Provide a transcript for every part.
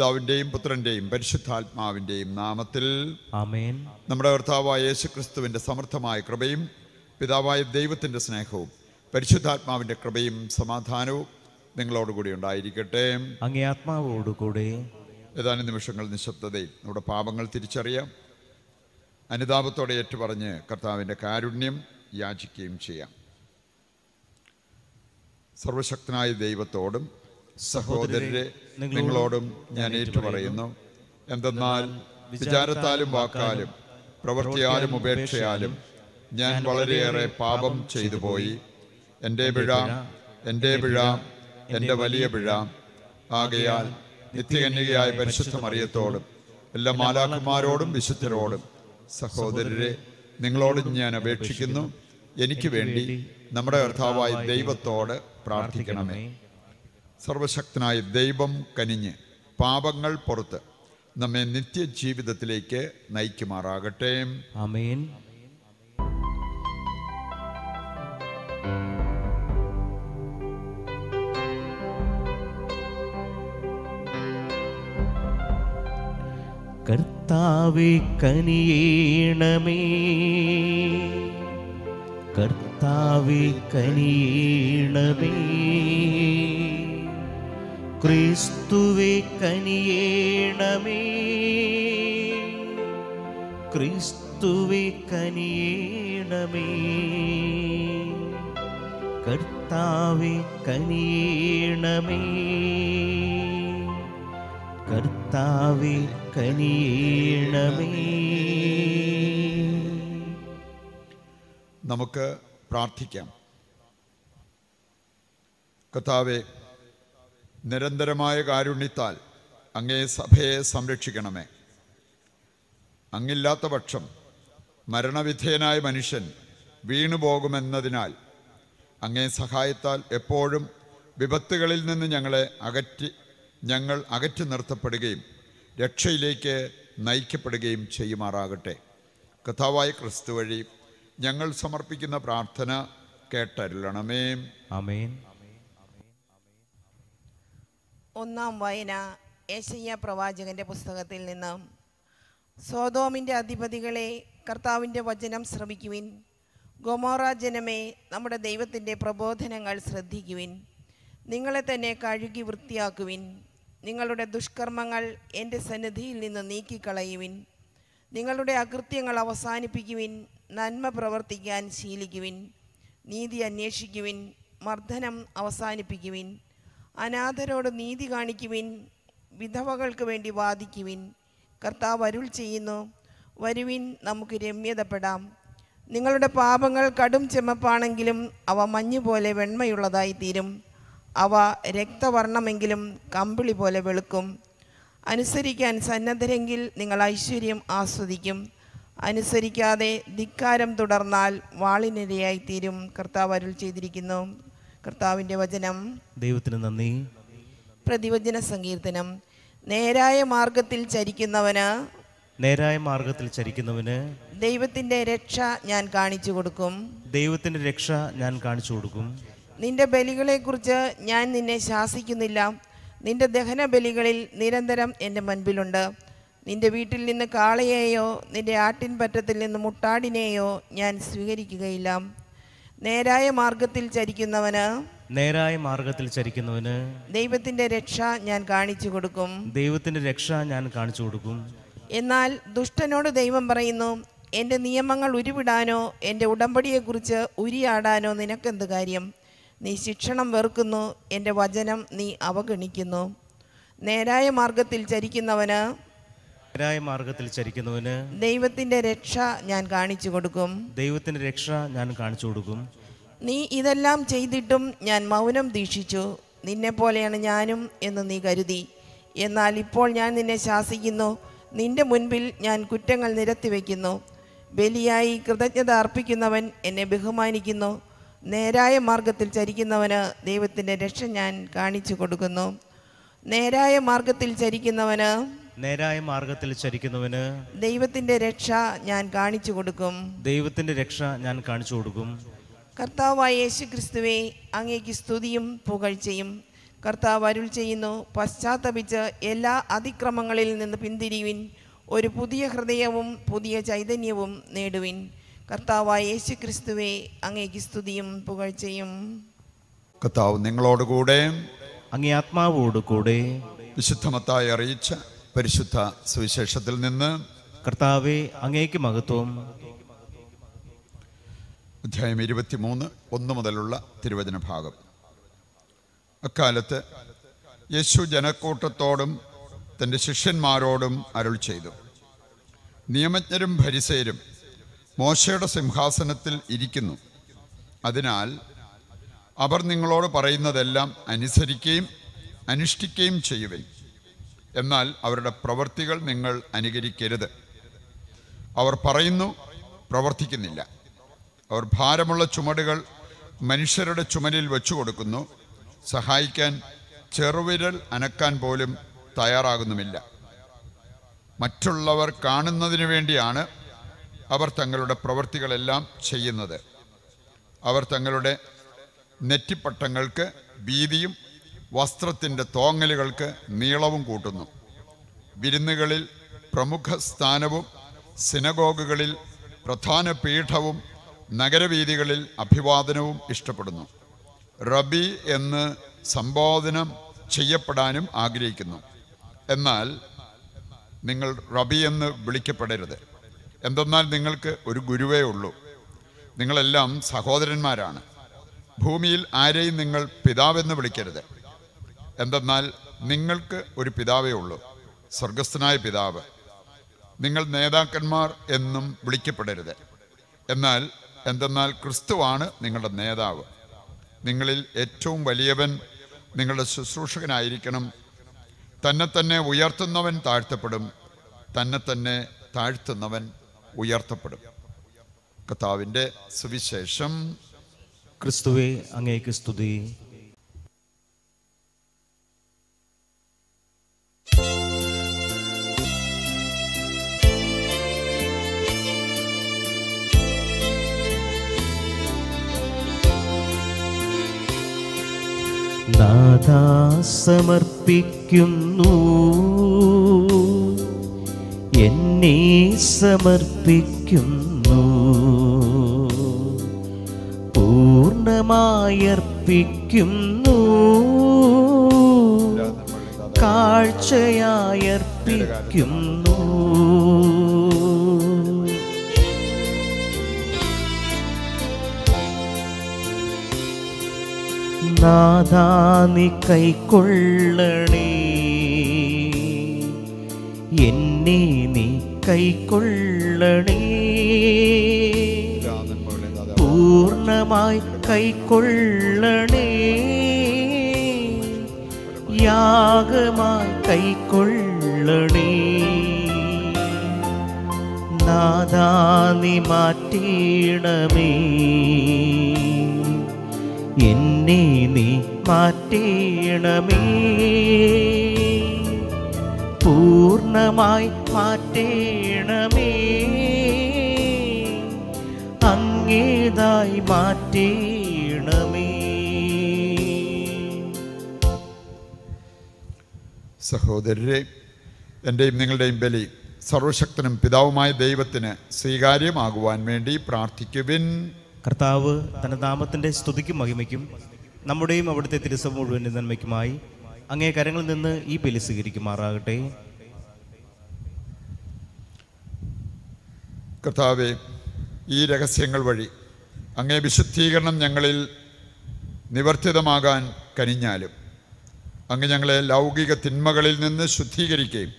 പിതാവിൻ്റെയും പുത്രൻ്റെയും പരിശുദ്ധാത്മാവിൻ്റെയും നാമത്തിൽ ആമേൻ. നമ്മുടെ കർത്താവായ യേശുക്രിസ്തുവിൻ്റെ സമർത്ഥമായ കൃപയും പിതാവായ ദൈവത്തിൻ്റെ സ്നേഹവും പരിശുദ്ധാത്മാവിൻ്റെ കൃപയും സമാധാനവും നിങ്ങളോടുകൂടി ഉണ്ടായിരിക്കട്ടെ. അങ്ങേ ആത്മാവോടുകൂടെ. ഏതാനും നിമിഷങ്ങൾ നിശബ്ദതയിൽ നമ്മുടെ പാപങ്ങൾ തിരിച്ചറിയാം. അനുതാപത്തോടെ ഏറ്റുപറഞ്ഞ് കർത്താവിൻ്റെ കാരുണ്യം യാചിക്കുകയും ചെയ്യാം. സർവശക്തനായ ദൈവത്തോടും സഹോദരരെ നിങ്ങളോടും ഞാൻ ഏറ്റുപറയുന്നു. എന്തെന്നാൽ വിചാരത്താലും വാക്കാലും പ്രവൃത്തിയാലും ഉപേക്ഷയാലും ഞാൻ വളരെയേറെ പാപം ചെയ്തു പോയി. എൻ്റെ പിഴ, എൻ്റെ വലിയ പിഴ. ആകയാൽ നിത്യകന്യകയായ പരിശുദ്ധ മറിയത്തോടും എല്ലാ മാലാഖമാരോടും വിശുദ്ധരോടും സഹോദരരെ നിങ്ങളോടും ഞാൻ അപേക്ഷിക്കുന്നു, എനിക്ക് വേണ്ടി നമ്മുടെ കർത്താവായ ദൈവത്തോട് പ്രാർത്ഥിക്കണമേ. സർവശക്തനായ ദൈവം കനിഞ്ഞ് പാപങ്ങൾ പുറത്ത് നമ്മെ നിത്യജീവിതത്തിലേക്ക് നയിക്കുമാറാകട്ടെ. ആമേൻ. കർത്താവേ കനിയേണമേ, കർത്താവേ കനിയേണമേ, ക്രിസ്തുവേ കനിയേണമേ, ക്രിസ്തുവേ കനിയേണമേ, കർത്താവേ കനിയേണമേ, കർത്താവേ കനിയേണമേ. നമുക്ക് പ്രാർത്ഥിക്കാം. കർത്താവേ, നിരന്തരമായ കാരുണ്യത്താൽ അങ്ങേ സഭയെ സംരക്ഷിക്കണമേ. അങ്ങില്ലാത്ത പക്ഷം മരണവിധേയനായ മനുഷ്യൻ വീണുപോകുമെന്നതിനാൽ അങ്ങേ സഹായത്താൽ എപ്പോഴും വിപത്തുകളിൽ നിന്ന് ഞങ്ങൾ അകറ്റി നിർത്തപ്പെടുകയും രക്ഷയിലേക്ക് നയിക്കപ്പെടുകയും ചെയ്യുമാറാകട്ടെ. കർത്താവായ ക്രിസ്തു വഴി ഞങ്ങൾ സമർപ്പിക്കുന്ന പ്രാർത്ഥന കേട്ടരുളണമേ. ആമേൻ. ഒന്നാം വായന യെശയ്യാ പ്രവാചകന്റെ പുസ്തകത്തിൽ നിന്ന്. സോദോമിൻ്റെ അധിപതികളെ, കർത്താവിൻ്റെ വചനം ശ്രവിക്കുവിൻ. ഗൊമോറ ജനമേ, നമ്മുടെ ദൈവത്തിൻ്റെ പ്രബോധനങ്ങൾ ശ്രദ്ധിക്കുവിൻ. നിങ്ങളെ തന്നെ കഴുകി വൃത്തിയാക്കുവിൻ. നിങ്ങളുടെ ദുഷ്കർമ്മങ്ങൾ എൻ്റെ സന്നിധിയിൽ നിന്ന് നീക്കിക്കളയുവിൻ. നിങ്ങളുടെ അകൃത്യങ്ങൾ അവസാനിപ്പിക്കുവിൻ. നന്മ പ്രവർത്തിക്കാൻ ശീലിക്കുവിൻ. നീതി അന്വേഷിക്കുവിൻ. മർദ്ദനം അവസാനിപ്പിക്കുവിൻ. അനാഥരോട് നീതി കാണിക്കുവിൻ. വിധവകൾക്ക് വേണ്ടി വാദിക്കുവിൻ. കർത്താവ് അരുൾ ചെയ്യുന്നു, വരുവിൻ, നമുക്ക് രമ്യതപ്പെടാം. നിങ്ങളുടെ പാപങ്ങൾ കടും ചെമ്മപ്പാണെങ്കിലും അവ മഞ്ഞുപോലെ വെണ്മയുള്ളതായി തീരും. അവ രക്തവർണ്ണമെങ്കിലും കമ്പിളി പോലെ വെളുക്കും. അനുസരിക്കാൻ സന്നദ്ധരെങ്കിൽ നിങ്ങൾ ഐശ്വര്യം ആസ്വദിക്കും. അനുസരിക്കാതെ ധിക്കാരം തുടർന്നാൽ വാളിനിരയായിത്തീരും. കർത്താവ് അരുൾ ചെയ്തിരിക്കുന്നു. കർത്താവിൻ്റെ വചനം. ദൈവത്തിന് നന്ദി. പ്രതിവചന സങ്കീർത്തനം. നേരായ മാർഗത്തിൽ ചരിക്കുന്നവന് ദൈവത്തിൻ്റെ രക്ഷ ഞാൻ കാണിച്ചു കൊടുക്കും. ദൈവത്തിൻ്റെ രക്ഷ ഞാൻ കാണിച്ചു കൊടുക്കും. നിന്റെ ബലികളെക്കുറിച്ച് ഞാൻ നിന്നെ ശാസിക്കുന്നില്ല. നിന്റെ ദഹന ബലികളിൽ നിരന്തരം എൻ്റെ മുൻപിലുണ്ട്. നിന്റെ വീട്ടിൽ നിന്ന് കാളയെയോ നിന്റെ ആട്ടിൻപറ്റത്തിൽ നിന്ന് മുട്ടാടിനെയോ ഞാൻ സ്വീകരിക്കുകയില്ല. നേരായ മാർഗത്തിൽ ചരിക്കുന്നവന് ദൈവത്തിൻ്റെ രക്ഷ ഞാൻ കാണിച്ചു കൊടുക്കും. ദൈവത്തിൻ്റെ രക്ഷ ഞാൻ കാണിച്ചു കൊടുക്കും. എന്നാൽ ദുഷ്ടനോട് ദൈവം പറയുന്നു, എൻ്റെ നിയമങ്ങൾ ഉരുവിടാനോ എൻ്റെ ഉടമ്പടിയെക്കുറിച്ച് ഉരിയാടാനോ നിനക്കെന്ത് കാര്യം? നീ ശിക്ഷണം വെറുക്കുന്നു, എൻ്റെ വചനം നീ അവഗണിക്കുന്നു. നേരായ മാർഗത്തിൽ ചരിക്കുന്നവന് ദൈവത്തിൻ്റെ രക്ഷ ഞാൻ കാണിച്ചു കൊടുക്കും. ദൈവത്തിൻ്റെ രക്ഷ ഞാൻ കാണിച്ചു കൊടുക്കും. നീ ഇതെല്ലാം ചെയ്തിട്ടും ഞാൻ മൗനം ദീക്ഷിച്ചു. നിന്നെപ്പോലെയാണ് ഞാനും എന്ന് നീ കരുതി. എന്നാൽ ഇപ്പോൾ ഞാൻ നിന്നെ ശാസിക്കുന്നു. നിന്റെ മുൻപിൽ ഞാൻ കുറ്റങ്ങൾ നിരത്തിവെക്കുന്നു. ബലിയായി കൃതജ്ഞത അർപ്പിക്കുന്നവൻ എന്നെ ബഹുമാനിക്കുന്നു. നേരായ മാർഗത്തിൽ ചരിക്കുന്നവന് ദൈവത്തിൻ്റെ രക്ഷ ഞാൻ കാണിച്ചു കൊടുക്കുന്നു. നേരായ മാർഗത്തിൽ ചരിക്കുന്നവന് ദൈവത്തിൻ്റെ രക്ഷ ഞാൻ കാണിച്ചു കൊടുക്കും. ദൈവത്തിൻ്റെ രക്ഷ ഞാൻ കാണിച്ചു കൊടുക്കും. കർത്താവായ യേശുക്രിസ്തുവേ, അങ്ങേക്ക് സ്തുതിയും പുകഴ്ചയും. കർത്താവ് അരുൾ ചെയ്യുന്നു, പശ്ചാത്തപിച്ച് എല്ലാ അതിക്രമങ്ങളിൽ നിന്ന് പിന്തിരിവിൻ, ഒരു പുതിയ ഹൃദയവും പുതിയ ചൈതന്യവും നേടുവിൻ. കർത്താവായ യേശു ക്രിസ്തുവേ, അങ്ങേക്ക് സ്തുതിയും പുകഴ്ചയും. കർത്താവ് നിങ്ങളോടുകൂടെ, അങ്ങേ ആത്മാവോടുകൂടെ. വിശുദ്ധ മത്തായി അറിയിച്ച പരിശുദ്ധ സുവിശേഷത്തിൽ നിന്ന്. കർത്താവേ, അങ്ങേക്ക് മഹത്വം. അധ്യായം 23 1 മുതലുള്ള തിരുവചന ഭാഗം. അക്കാലത്ത് യേശു ജനക്കൂട്ടത്തോടും തൻ്റെ ശിഷ്യന്മാരോടും അരുൾ ചെയ്തു, നിയമജ്ഞരും ഫരിസേയരും മോശയുടെ സിംഹാസനത്തിൽ ഇരിക്കുന്നു. അതിനാൽ അവർ നിങ്ങളോട് പറയുന്നതെല്ലാം അനുസരിക്കുകയും അനുഷ്ഠിക്കുകയും ചെയ്യുവിൻ. എന്നാൽ അവരുടെ പ്രവൃത്തികൾ നിങ്ങൾ അനുകരിക്കരുത്. അവർ പറയുന്നു, പ്രവർത്തിക്കുന്നില്ല. അവർ ഭാരമുള്ള ചുമടുകൾ മനുഷ്യരുടെ ചുമലിൽ വെച്ചു കൊടുക്കുന്നു, സഹായിക്കാൻ ചെറുവിരൽ അനക്കാൻ പോലും തയ്യാറാകുന്നുമില്ല. മറ്റുള്ളവർ കാണുന്നതിന് വേണ്ടിയാണ് അവർ തങ്ങളുടെ പ്രവൃത്തികളെല്ലാം ചെയ്യുന്നത്. അവർ തങ്ങളുടെ നെറ്റിപ്പട്ടങ്ങൾക്ക് വീതിയും വസ്ത്രത്തിൻ്റെ തോങ്ങലുകൾക്ക് നീളവും കൂട്ടുന്നു. വിരുന്നുകളിൽ പ്രമുഖ സ്ഥാനവും സിനഗോഗുകളിൽ പ്രധാന പീഠവും നഗരവീഥികളിൽ അഭിവാദനവും ഇഷ്ടപ്പെടുന്നു. റബി എന്ന് സംബോധനം ചെയ്യപ്പെടാനും ആഗ്രഹിക്കുന്നു. എന്നാൽ നിങ്ങൾ റബി എന്ന് വിളിക്കപ്പെടരുത്. എന്തെന്നാൽ നിങ്ങൾക്ക് ഒരു ഗുരുവേ ഉള്ളൂ. നിങ്ങളെല്ലാം സഹോദരന്മാരാണ്. ഭൂമിയിൽ ആരെയും നിങ്ങൾ പിതാവെന്ന് വിളിക്കരുത്. എന്തെന്നാൽ നിങ്ങൾക്ക് ഒരു പിതാവേ ഉള്ളൂ, സ്വർഗസ്ഥനായ പിതാവ്. നിങ്ങൾ നേതാക്കന്മാർ എന്നും വിളിക്കപ്പെടരുത്. എന്തെന്നാൽ ക്രിസ്തുവാണ് നിങ്ങളുടെ നേതാവ്. നിങ്ങളിൽ ഏറ്റവും വലിയവൻ നിങ്ങളുടെ ശുശ്രൂഷകനായിരിക്കണം. തന്നെ ഉയർത്തുന്നവൻ താഴ്ത്തപ്പെടും, തന്നെ താഴ്ത്തുന്നവൻ ഉയർത്തപ്പെടും. കർത്താവിൻ്റെ സുവിശേഷം. ക്രിസ്തുവേ, അങ്ങേക്ക് സ്തുതി. നാഥാ, സമർപ്പിക്കുന്നു, എന്നെ സമർപ്പിക്കുന്നു, പൂർണ്ണമായർപ്പിക്കുന്നു, കാഴ്ചയായർപ്പിക്കുന്നു. നാഥാ, നീ കൈക്കൊള്ളണേ, എന്നെ നീ കൈക്കൊള്ളണേ, പൂർണ്ണമായി കൈക്കൊള്ളണേ, യാഗമായി കൈക്കൊള്ളണേ. നാഥാ, നീ മാറ്റണമേ, എന്നെ നീ മാറ്റണമേ, പൂർണ്ണമായി മാറ്റണമേ, അങ്ങേതായി മാറ്റണമേ. സഹോദരരെ, എൻ്റെയും നിങ്ങളുടെയും ബലി സർവശക്തനും പിതാവുമായ ദൈവത്തിന് സ്വീകാര്യമാകുവാൻ വേണ്ടി പ്രാർത്ഥിക്കുവിൻ. കർത്താവ് തന്റെ നാമത്തിന്റെ സ്തുതിക്കും മഹിമയ്ക്കും നമ്മുടെയും അവിടുത്തെ തിരുസഭ മുഴുവൻ നന്മയ്ക്കുമായി അങ്ങേ കരങ്ങളിൽ നിന്ന് ഈ ബലി സ്വീകരിക്കുമാറാകട്ടെ. കർത്താവെ, ഈ രഹസ്യങ്ങൾ വഴി അങ്ങേ വിശുദ്ധീകരണം ഞങ്ങളിൽ നിവർത്തിതമാകാൻ കനിഞ്ഞാലും അങ്ങ് ഞങ്ങളെ ലൗകിക തിന്മകളിൽ നിന്ന് ശുദ്ധീകരിക്കുകയും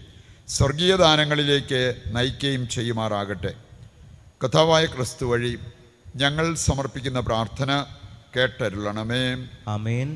സ്വർഗീയ ദാനങ്ങളിലേക്ക് നയിക്കുകയും ചെയ്യുമാറാകട്ടെ. കർത്താവായ ക്രിസ്തു വഴി ഞങ്ങൾ സമർപ്പിക്കുന്ന പ്രാർത്ഥന കേട്ടരുളണമേ. ആമേൻ.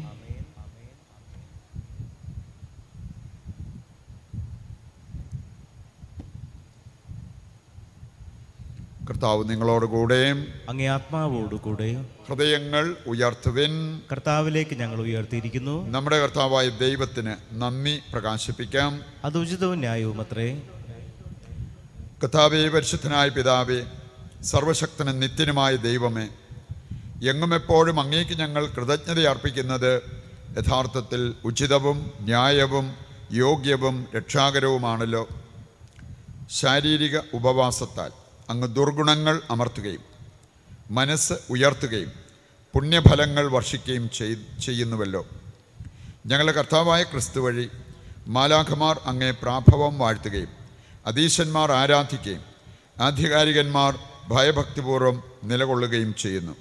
കർത്താവ് നിങ്ങളോടുകൂടെ, അങ്ങേ ആത്മാവോടുകൂടെ. ഹൃദയങ്ങൾ ഉയർത്തുവിൻ. കർത്താവിലേക്ക് ഞങ്ങൾ ഉയർത്തിയിരിക്കുന്നു. നമ്മുടെ കർത്താവായ ദൈവത്തിന് നന്ദി പ്രകാശിപ്പിക്കാം. അത് ഉചിതവും ന്യായവും അത്രേ. കർത്താവേ, പരിശുദ്ധനായ പിതാവേ, സർവശക്തനും നിത്യനുമായ ദൈവമേ, എങ്ങും എപ്പോഴും അങ്ങേക്ക് ഞങ്ങൾ കൃതജ്ഞത അർപ്പിക്കുന്നത് യഥാർത്ഥത്തിൽ ഉചിതവും ന്യായവും യോഗ്യവും രക്ഷാകരവുമാണല്ലോ. ശാരീരിക ഉപവാസത്താൽ അങ്ങ് ദുർഗുണങ്ങൾ അമർത്തുകയും മനസ്സ് ഉയർത്തുകയും പുണ്യഫലങ്ങൾ വർഷിക്കുകയും ചെയ്യുന്നുവല്ലോ. ഞങ്ങളുടെ കർത്താവായ ക്രിസ്തു വഴി മാലാഖമാർ അങ്ങേ പ്രാഭവം വാഴ്ത്തുകയും അധീശന്മാർ ആരാധിക്കുകയും ആധികാരികന്മാർ ഭയഭക്തിപൂർവ്വം നിലകൊള്ളുകയും ചെയ്യുന്നു.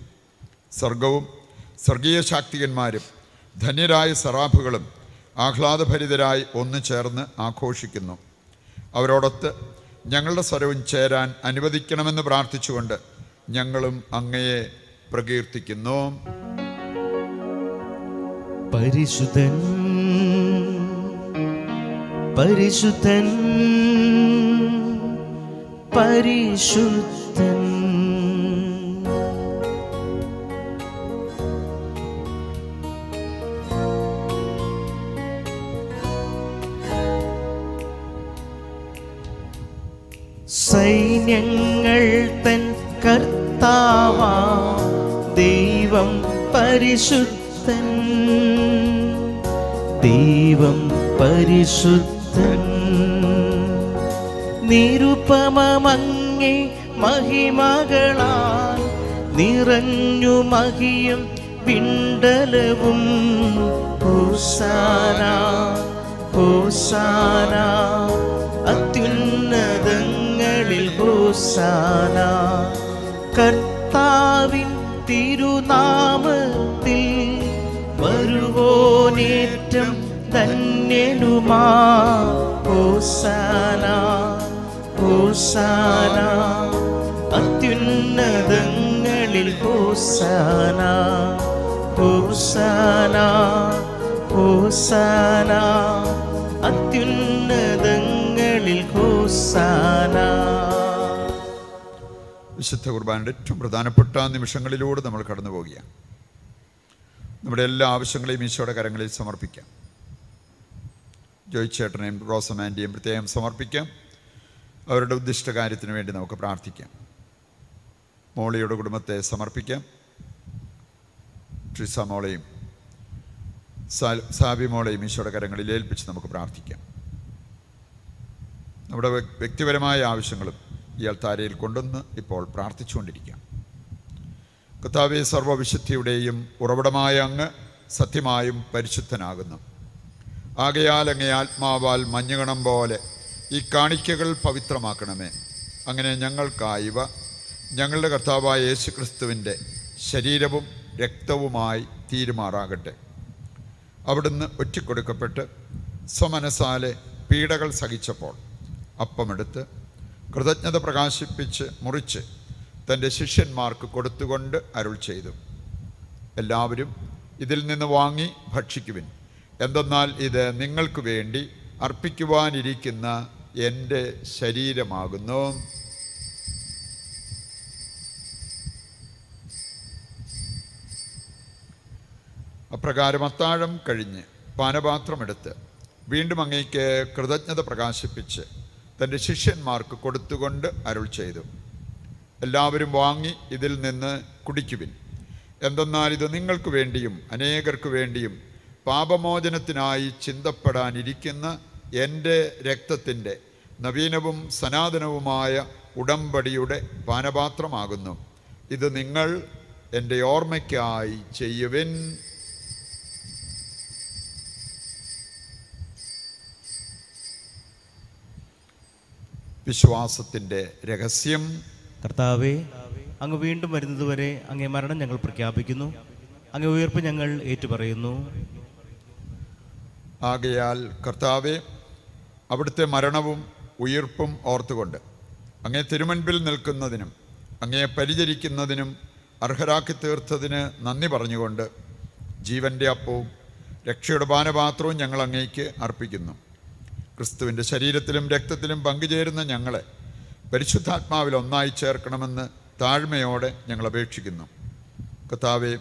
സ്വർഗവും സ്വർഗീയ ശാക്തികന്മാരും ധന്യരായ സറാഫുകളും ആഹ്ലാദഭരിതരായി ഒന്നു ചേർന്ന് ആഘോഷിക്കുന്നു. അവരോടൊത്ത് ഞങ്ങളുടെ സ്വരവും ചേരാൻ അനുവദിക്കണമെന്ന് പ്രാർത്ഥിച്ചുകൊണ്ട് ഞങ്ങളും അങ്ങയെ പ്രകീർത്തിക്കുന്നു. പരിശുദ്ധൻ പരിശുദ്ധൻ പരിശുദ്ധൻ. സൈന്യങ്ങൾ തൻ കർത്താവാ ദൈവം പരിശുദ്ധൻ, ദൈവം പരിശുദ്ധൻ. നിരുപമമങ്ങേ മഹിമകളാൽ നിറഞ്ഞു മഹിയും വിണ്ടലവും. ഹോസാന ഹോസാന അത്യുന്നതങ്ങളിൽ ഹോസാന. കർത്താവിൻ തിരുനാമത്തിൽ വരുവോനേറ്റം ധന്യനുമാ. ഹോസാന ഹോസാന അത്യുന്നതങ്ങളിൽ ഹോസാന. ഹോസാന ഹോസാന അത്യുന്നതങ്ങളിൽ ഹോസാന. വിശുദ്ധ കുർബാനയുടെ ഏറ്റവും പ്രധാനപ്പെട്ട നിമിഷങ്ങളിലൂടെ നമ്മൾ കടന്നു പോവുകയാണ്. നമ്മുടെ എല്ലാ ആവശ്യങ്ങളെയും ഈശോയുടെ കരങ്ങളിൽ സമർപ്പിക്കാം. ജോയിച്ചേട്ടനെയും റോസമാൻ്റെയും പ്രത്യേകം സമർപ്പിക്കാം. അവരുടെ ഉദ്ദിഷ്ട കാര്യത്തിന് വേണ്ടി നമുക്ക് പ്രാർത്ഥിക്കാം. മോളിയുടെ കുടുംബത്തെ സമർപ്പിക്കാം. ട്രിസ മോളെയും സാബി മോളെയും ഈശോയുടെ കരങ്ങളിൽ ഏൽപ്പിച്ച് നമുക്ക് പ്രാർത്ഥിക്കാം. നമ്മുടെ വ്യക്തിപരമായ ആവശ്യങ്ങളും ഈ അൾത്താരയിൽ കൊണ്ടുവന്ന് ഇപ്പോൾ പ്രാർത്ഥിച്ചുകൊണ്ടിരിക്കാം. കർത്താവേ, സർവ്വവിശുദ്ധിയുടെയും ഉറവിടമായ അങ്ങ് സത്യമായും പരിശുദ്ധനാകുന്നു. ആകയാൽ അങ്ങേ ആത്മാവാൽ മഞ്ഞുകണം പോലെ ഈ കാണിക്കകൾ പവിത്രമാക്കണമേ. അങ്ങനെ ഞങ്ങൾക്കായവ ഞങ്ങളുടെ കർത്താവായ യേശു ക്രിസ്തുവിൻ്റെ ശരീരവും രക്തവുമായി തീരുമാറാകട്ടെ. അവിടുന്ന് ഒറ്റിക്കൊടുക്കപ്പെട്ട് സ്വമനസാലെ പീഡകൾ സഹിച്ചപ്പോൾ അപ്പമെടുത്ത് കൃതജ്ഞത പ്രകാശിപ്പിച്ച് മുറിച്ച് തൻ്റെ ശിഷ്യന്മാർക്ക് കൊടുത്തുകൊണ്ട് അരുൾ ചെയ്തു, എല്ലാവരും ഇതിൽ നിന്ന് വാങ്ങി ഭക്ഷിക്കുവിൻ. എന്തെന്നാൽ ഇത് നിങ്ങൾക്ക് വേണ്ടി അർപ്പിക്കുവാനിരിക്കുന്ന എൻ്റെ ശരീരമാകുന്നു. അപ്രകാരം അത്താഴം കഴിഞ്ഞ് പാനപാത്രമെടുത്ത് വീണ്ടും അങ്ങേക്ക് കൃതജ്ഞത പ്രകാശിപ്പിച്ച് തൻ്റെ ശിഷ്യന്മാർക്ക് കൊടുത്തുകൊണ്ട് അരുൾ ചെയ്തു, എല്ലാവരും വാങ്ങി ഇതിൽ നിന്ന് കുടിക്കുവിൻ. എന്തെന്നാൽ ഇത് നിങ്ങൾക്ക് വേണ്ടിയും അനേകർക്ക് വേണ്ടിയും പാപമോചനത്തിനായി ചിന്തപ്പെടാനിരിക്കുന്ന എൻ്റെ രക്തത്തിൻ്റെ നവീനവും സനാതനവുമായ ഉടമ്പടിയുടെ പാനപാത്രമാകുന്നു. ഇത് നിങ്ങൾ എൻ്റെ ഓർമ്മയ്ക്കായി ചെയ്യുവിൻ. വിശ്വാസത്തിൻ്റെ രഹസ്യം. കർത്താവേ, അങ്ങ് വീണ്ടും വരുന്നതുവരെ അങ്ങേ മരണം ഞങ്ങൾ പ്രഖ്യാപിക്കുന്നു, അങ്ങേ ഉയർപ്പ് ഞങ്ങൾ ഏറ്റുപറയുന്നു. ആകയാൽ കർത്താവേ, അവിടുത്തെ മരണവും ഉയിർപ്പും ഓർത്തുകൊണ്ട് അങ്ങേ തിരുമുൻപിൽ നിൽക്കുന്നതിനും അങ്ങേ പരിചരിക്കുന്നതിനും അർഹരാക്കി തീർത്തതിന് നന്ദി പറഞ്ഞുകൊണ്ട് ജീവൻ്റെ അപ്പവും രക്ഷയുടെ പാനപാത്രവും ഞങ്ങൾ അങ്ങേക്ക് അർപ്പിക്കുന്നു. ക്രിസ്തുവിൻ്റെ ശരീരത്തിലും രക്തത്തിലും പങ്കുചേരുന്ന ഞങ്ങളെ പരിശുദ്ധാത്മാവിൽ ഒന്നായി ചേർക്കണമെന്ന് താഴ്മയോടെ ഞങ്ങൾ അപേക്ഷിക്കുന്നു. കർത്താവേ,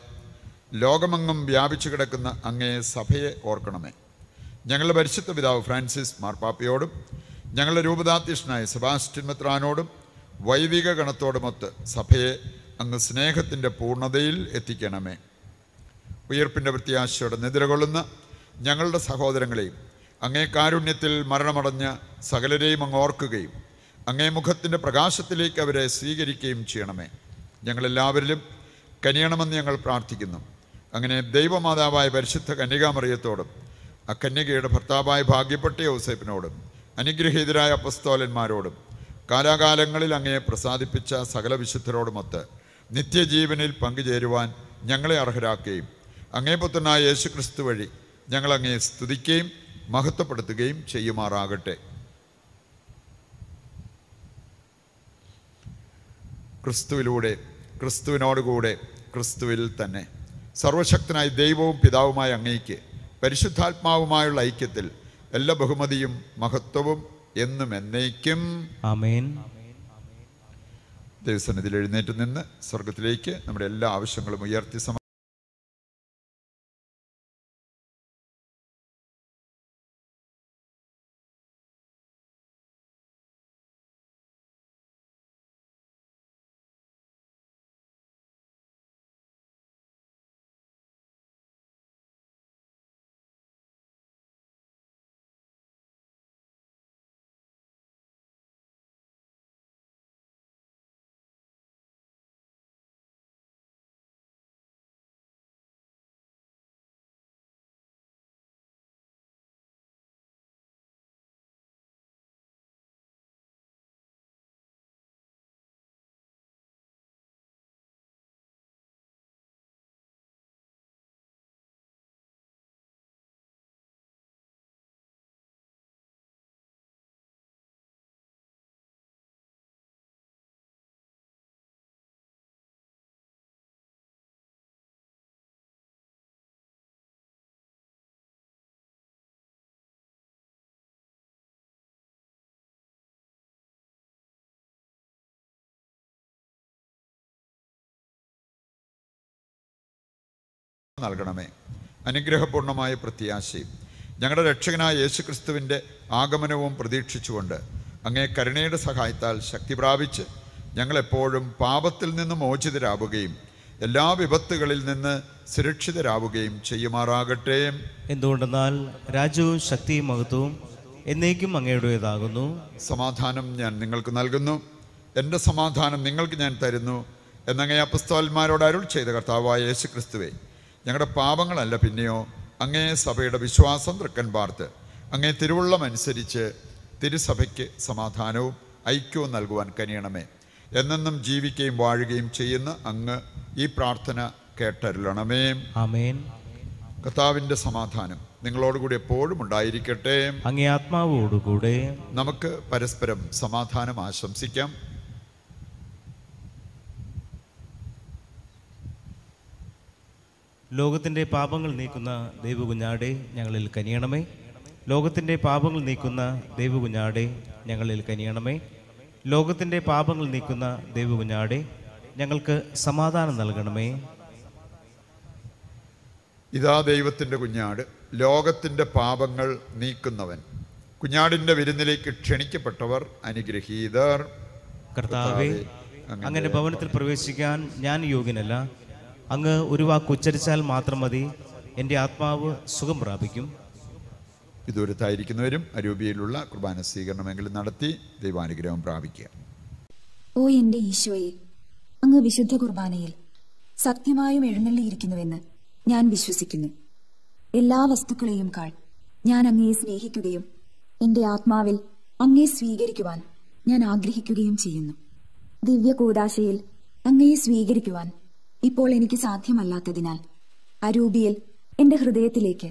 ലോകമെങ്ങും വ്യാപിച്ചു കിടക്കുന്ന അങ്ങേ സഭയെ ഓർക്കണമേ. ഞങ്ങളുടെ പരിശുദ്ധ പിതാവ് ഫ്രാൻസിസ് മാർപ്പാപ്പയോടും ഞങ്ങളുടെ രൂപതാധ്യക്ഷനായ സെബാസ്റ്റ്യൻ മെത്രാനോടും വൈദിക ഗണത്തോടുമൊത്ത് സഭയെ അങ്ങ് സ്നേഹത്തിൻ്റെ പൂർണ്ണതയിൽ എത്തിക്കണമേ. ഉയർപ്പിൻ്റെ പ്രത്യാശയോടെ നിദ്രകൊള്ളുന്ന ഞങ്ങളുടെ സഹോദരങ്ങളെയും അങ്ങേ കാരുണ്യത്തിൽ മരണമടഞ്ഞ സകലരെയും അങ്ങ് ഓർക്കുകയും അങ്ങേ മുഖത്തിൻ്റെ പ്രകാശത്തിലേക്ക് അവരെ സ്വീകരിക്കുകയും ചെയ്യണമേ. ഞങ്ങളെല്ലാവരിലും കനിയണമെന്ന് ഞങ്ങൾ പ്രാർത്ഥിക്കുന്നു. അങ്ങനെ ദൈവമാതാവായ പരിശുദ്ധ കന്യകാമറിയത്തോടും ആ കന്യകയുടെ ഭർത്താവായ ഭാഗ്യപ്പെട്ട യോസേപ്പിനോടും അനുഗ്രഹീതരായ അപ്പസ്തോലന്മാരോടും കാലാകാലങ്ങളിൽ അങ്ങയെ പ്രസാദിപ്പിച്ച സകല വിശുദ്ധരോടുമൊത്ത് നിത്യജീവനിൽ പങ്കുചേരുവാൻ ഞങ്ങളെ അർഹരാക്കുകയും അങ്ങേ പുത്രനായ യേശു ക്രിസ്തു വഴി ഞങ്ങളങ്ങയെ സ്തുതിക്കുകയും മഹത്വപ്പെടുത്തുകയും ചെയ്യുമാറാകട്ടെ. ക്രിസ്തുവിലൂടെ, ക്രിസ്തുവിനോടുകൂടെ, ക്രിസ്തുവിൽ തന്നെ സർവശക്തനായ ദൈവവും പിതാവുമായ അങ്ങയ്ക്ക് പരിശുദ്ധാത്മാവുമായുള്ള ഐക്യത്തിൽ എല്ലാ ബഹുമതിയും മഹത്വവും എന്നും എന്നേക്കും ആമേൻ. ദൈവസന്നിധിയിൽ എഴുന്നേറ്റ് നിന്ന് സ്വർഗത്തിലേക്ക് നമ്മുടെ എല്ലാ ആവശ്യങ്ങളും ഉയർത്തി നൽകണമേ. അനുഗ്രഹപൂർണമായ പ്രത്യാശയും ഞങ്ങളുടെ രക്ഷകനായ യേശുക്രിസ്തുവിൻ്റെ ആഗമനവും പ്രതീക്ഷിച്ചുകൊണ്ട് അങ്ങേ കരുണയുടെ സഹായത്താൽ ശക്തി പ്രാപിച്ച് ഞങ്ങളെപ്പോഴും പാപത്തിൽ നിന്ന് മോചിതരാവുകയും എല്ലാ വിപത്തുകളിൽ നിന്ന് സുരക്ഷിതരാവുകയും ചെയ്യുമാറാകട്ടെ. എന്തുകൊണ്ടെന്നാൽ രാജ്യവും ശക്തിയും മഹത്വവും എന്നേക്കും അങ്ങയുടേതാകുന്നു. സമാധാനം ഞാൻ നിങ്ങൾക്ക് നൽകുന്നു, എൻ്റെ സമാധാനം നിങ്ങൾക്ക് ഞാൻ തരുന്നു എന്നങ്ങേ അപ്പസ്തോലന്മാരോട് അരുൾ ചെയ്ത കർത്താവായ യേശുക്രിസ്തുവേ, ഞങ്ങളുടെ പാപങ്ങളല്ല പിന്നെയോ അങ്ങേ സഭയുടെ വിശ്വാസം തൃക്കൻ പാർത്ത് അങ്ങേ തിരുവുള്ളം അനുസരിച്ച് തിരുസഭയ്ക്ക് സമാധാനവും ഐക്യവും നൽകുവാൻ കനിയണമേ. എന്നെന്നും ജീവിക്കുകയും വാഴുകയും ചെയ്യുന്ന അങ്ങ് ഈ പ്രാർത്ഥന കേട്ടരുളണമേ. ആമേൻ. കർത്താവിൻ്റെ സമാധാനം നിങ്ങളോടുകൂടി എപ്പോഴും ഉണ്ടായിരിക്കട്ടെ. അങ്ങേ ആത്മാവോടുകൂടെ. നമുക്ക് പരസ്പരം സമാധാനം ആശംസിക്കാം. ലോകത്തിൻ്റെ പാപങ്ങൾ നീക്കുന്ന ദൈവകുഞ്ഞാടെ ഞങ്ങളിൽ കനിയണമേ. ലോകത്തിൻ്റെ പാപങ്ങൾ നീക്കുന്ന ദൈവകുഞ്ഞാടെ ഞങ്ങളിൽ കനിയണമേ. ലോകത്തിൻ്റെ പാപങ്ങൾ നീക്കുന്ന ദൈവകുഞ്ഞാടെ ഞങ്ങൾക്ക് സമാധാനം നൽകണമേ. ഇതാ ദൈവത്തിൻ്റെ കുഞ്ഞാട്, ലോകത്തിൻ്റെ പാപങ്ങൾ നീക്കുന്നവൻ. കുഞ്ഞാടിൻ്റെ വിരുന്നിലേക്ക് ക്ഷണിക്കപ്പെട്ടവർ അനുഗ്രഹീതർ. കർത്താവേ, അങ്ങയുടെ ഭവനത്തിൽ പ്രവേശിക്കാൻ ഞാൻ യോഗ്യനല്ല. അങ്ങ് ഒരു വാക്ക് ഉച്ചരിച്ചാൽ മാത്രം മതി, എൻ്റെ ആത്മാവ് സുഖം പ്രാപിക്കും. വിദൂരത്തായിരിക്കുന്നവരും അരൂപിയിലുള്ള കുർബാന സ്വീകരണമെങ്കിലും നടത്തി ദൈവാനുഗ്രഹം പ്രാപിക്കുക. ഓ എൻ്റെ ഈശോയെ, അങ്ങ് വിശുദ്ധ കുർബാനയിൽ സത്യമായും എഴുന്നള്ളിയിരിക്കുന്നുവെന്ന് ഞാൻ വിശ്വസിക്കുന്നു. എല്ലാ വസ്തുക്കളെയും കാൾ ഞാൻ അങ്ങയെ സ്നേഹിക്കുകയും എൻ്റെ ആത്മാവിൽ അങ്ങയെ സ്വീകരിക്കുവാൻ ഞാൻ ആഗ്രഹിക്കുകയും ചെയ്യുന്നു. ദിവ്യ കൂദാശയിൽ അങ്ങയെ സ്വീകരിക്കുവാൻ ഇപ്പോൾ എനിക്ക് സാധ്യമല്ലാത്തതിനാൽ അരൂപിയിൽ എൻ്റെ ഹൃദയത്തിലേക്ക്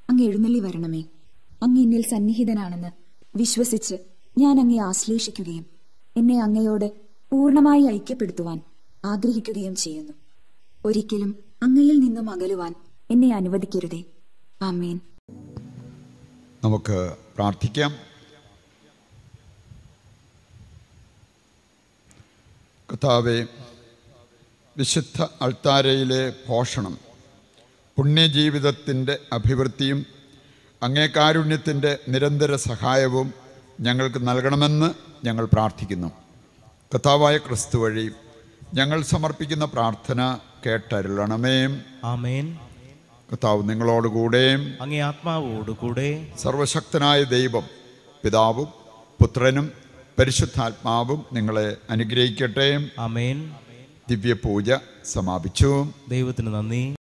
അങ്ങ് എഴുന്നള്ളി വരണമേ. അങ്ങ് എന്നിൽ സന്നിഹിതനാണെന്ന് വിശ്വസിച്ച് ഞാൻ അങ്ങയെ ആശ്ലേഷിക്കുകയും എന്നെ അങ്ങയോട് പൂർണ്ണമായി ഐക്യപ്പെടുത്തുവാൻ ആഗ്രഹിക്കുകയും ചെയ്യുന്നു. ഒരിക്കലും അങ്ങയിൽ നിന്നും അകലുവാൻ എന്നെ അനുവദിക്കരുതേ. ആമേൻ. നമുക്ക് പ്രാർത്ഥിക്കാം. കർത്താവേ, വിശുദ്ധ അൾത്താരയിലെ പോഷണം പുണ്യജീവിതത്തിൻ്റെ അഭിവൃദ്ധിയും അങ്ങേ കാരുണ്യത്തിൻ്റെ നിരന്തര സഹായവും ഞങ്ങൾക്ക് നൽകണമെന്ന് ഞങ്ങൾ പ്രാർത്ഥിക്കുന്നു. കർത്താവായ ക്രിസ്തു വഴി ഞങ്ങൾ സമർപ്പിക്കുന്ന പ്രാർത്ഥന കേട്ടരുളണമേ. ആമേൻ. കർത്താവ് നിങ്ങളോടുകൂടെയും അങ്ങേ ആത്മാവോടുകൂടെ. സർവശക്തനായ ദൈവം പിതാവും പുത്രനും പരിശുദ്ധാത്മാവും നിങ്ങളെ അനുഗ്രഹിക്കട്ടെ. ആമേൻ. ദിവ്യപൂജ സമാപിച്ചു. ദൈവത്തിന് നന്ദി.